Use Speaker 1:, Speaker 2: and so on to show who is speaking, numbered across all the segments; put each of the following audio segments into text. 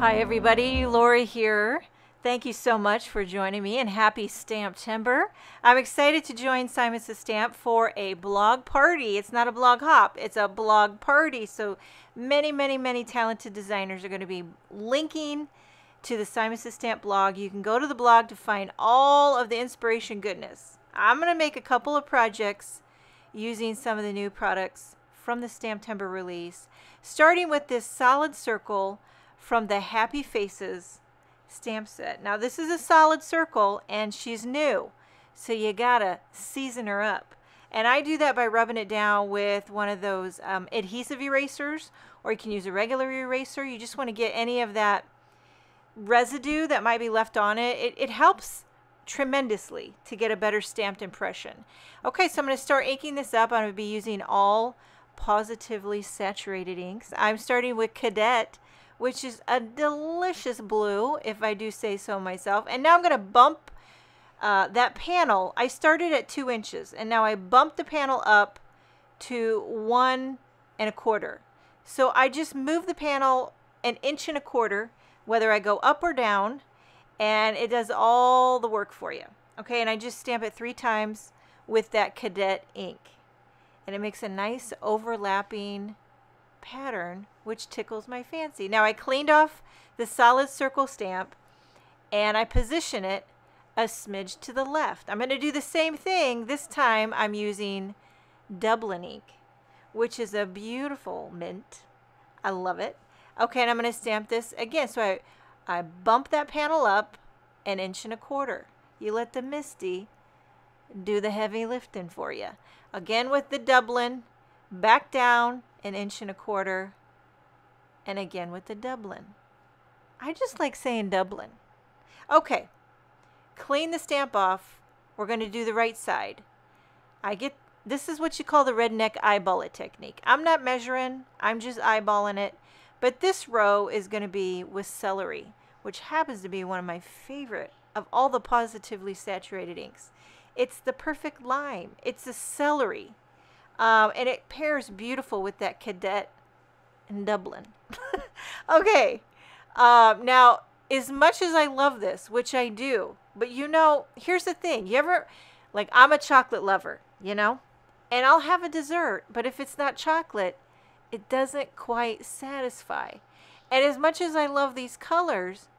Speaker 1: Hi everybody, Lori here. Thank you so much for joining me and happy Stamptember. I'm excited to join Simon Says Stamp for a blog party. It's not a blog hop, it's a blog party. So many talented designers are going to be linking to the Simon Says Stamp blog. You can go to the blog to find all of the inspiration goodness. I'm going to make a couple of projects using some of the new products from the Stamptember release, starting with this solid circle from the Happy Faces stamp set. Now this is a solid circle and she's new, so you gotta season her up. And I do that by rubbing it down with one of those adhesive erasers, or you can use a regular eraser. You just want to get any of that residue that might be left on it. It helps tremendously to get a better stamped impression. Okay, so I'm going to start inking this up. I'm going to be using all Pawsitively saturated inks. I'm starting with Cadet, which is a delicious blue, if I do say so myself. And now I'm going to bump that panel. I started at 2 inches, and now I bumped the panel up to 1 1/4. So I just move the panel 1 1/4 inches, whether I go up or down, and it does all the work for you. Okay, and I just stamp it 3 times with that Cadet ink. And it makes a nice overlapping pattern, which tickles my fancy. Now I cleaned off the solid circle stamp and I position it a smidge to the left. I'm going to do the same thing. This time I'm using Dublin ink, which is a beautiful mint. I love it. Okay, and I'm going to stamp this again. So I bump that panel up 1 1/4 inches. You let the Misty do the heavy lifting for you. Again with the Dublin, back down 1 1/4 inches, and again with the Dublin. I just like saying Dublin. Okay, clean the stamp off. We're going to do the right side. This is what you call the redneck eyeball it technique. I'm not measuring, I'm just eyeballing it. But this row is going to be with Celery, which happens to be one of my favorite of all the Pawsitively saturated inks. It's the perfect lime. It's a celery. And it pairs beautiful with that Cadet and Dublin. Okay. Now, as much as I love this, which I do, but you know, here's the thing. You ever, like, I'm a chocolate lover, you know? And I'll have a dessert, but if it's not chocolate, it doesn't quite satisfy. And as much as I love these colors,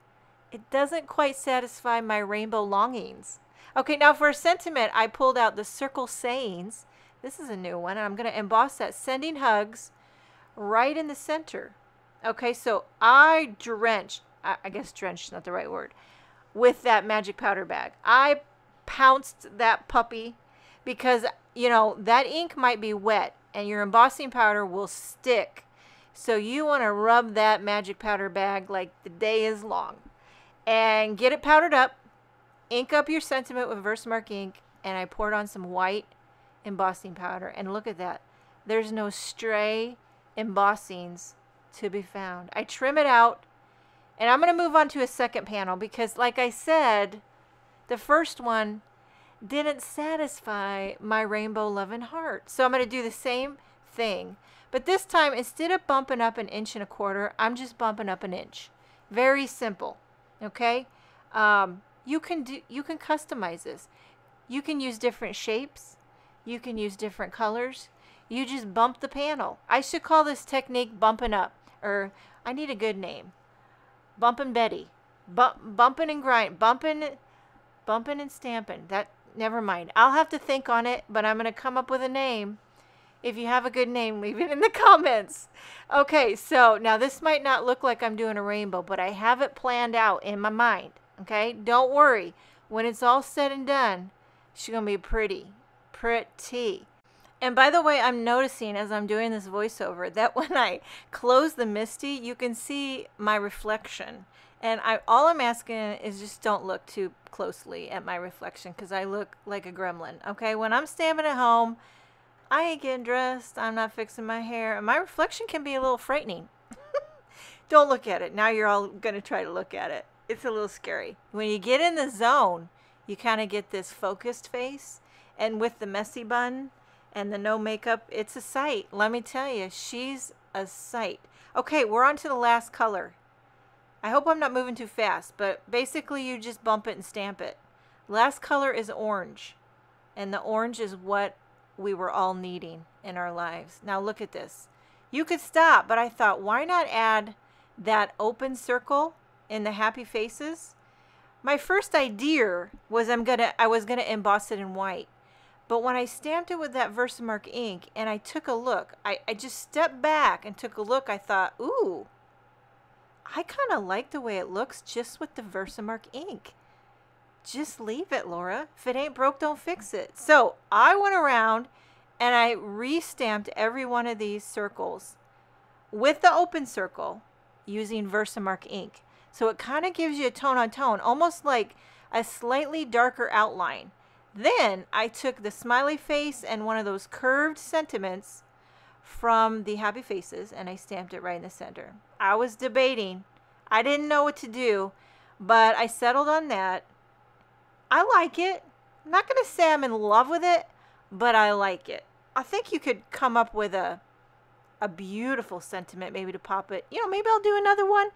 Speaker 1: it doesn't quite satisfy my rainbow longings. Okay, now for a sentiment, I pulled out the Circle Sayings. This is a new one, and I'm going to emboss that Sending Hugs right in the center. Okay, so I drenched, I guess drenched is not the right word, with that magic powder bag. I pounced that puppy because, you know, that ink might be wet and your embossing powder will stick. So you want to rub that magic powder bag like the day is long. And get it powdered up. Ink up your sentiment with Versamark ink, and I poured on some white embossing powder, and look at that. There's no stray embossings to be found. I trim it out, and I'm going to move on to a second panel because, like I said, the first one didn't satisfy my rainbow loving heart. So I'm going to do the same thing, but this time instead of bumping up 1 1/4 inches, I'm just bumping up 1 inch. Very simple. Okay. You can customize this. You can use different shapes. You can use different colors. You just bump the panel. I should call this technique bumping up, or I need a good name. Bumpin' Betty. Bumping and grind. Bumping and stamping. That, never mind. I'll have to think on it, but I'm going to come up with a name. If you have a good name, leave it in the comments. Okay, so now this might not look like I'm doing a rainbow, but I have it planned out in my mind. Okay, don't worry. When it's all said and done, she's going to be pretty. And by the way, I'm noticing as I'm doing this voiceover that when I close the Misty, you can see my reflection. And all I'm asking is just don't look too closely at my reflection because I look like a gremlin. Okay, when I'm stamping at home, I ain't getting dressed. I'm not fixing my hair. And my reflection can be a little frightening. Don't look at it. Now you're all going to try to look at it. It's a little scary. When you get in the zone, you kind of get this focused face. And with the messy bun and the no makeup, it's a sight. Let me tell you, she's a sight. Okay, we're on to the last color. I hope I'm not moving too fast, but basically you just bump it and stamp it. Last color is orange, and the orange is what we were all needing in our lives. Now look at this. You could stop, but I thought, why not add that open circle in the happy faces? My first idea was I was gonna emboss it in white. But when I stamped it with that Versamark ink and I took a look, I just stepped back and took a look, I thought, ooh, I kind of like the way it looks just with the Versamark ink. Just leave it, Laura. If it ain't broke, don't fix it. So I went around and I re-stamped every one of these circles with the open circle using Versamark ink. So it kind of gives you a tone on tone, almost like a slightly darker outline. Then I took the smiley face and one of those curved sentiments from the happy faces and I stamped it right in the center. I was debating. I didn't know what to do, but I settled on that. I like it. I'm not going to say I'm in love with it, but I like it. I think you could come up with a beautiful sentiment maybe to pop it. You know, maybe I'll do another one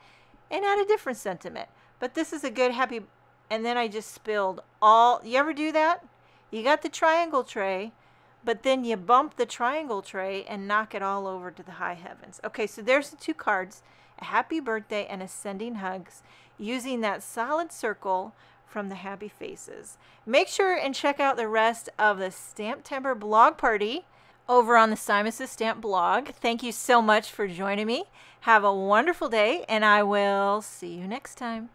Speaker 1: and add a different sentiment. But this is a good happy. And then I just spilled all. You ever do that? You got the triangle tray, but then you bump the triangle tray and knock it all over to the high heavens. Okay, so there's the two cards, a happy birthday and a sending hugs, using that solid circle from the happy faces. Make sure and check out the rest of the Stamptember blog party over on the Simon's Stamp blog. Thank you so much for joining me. Have a wonderful day, and I will see you next time.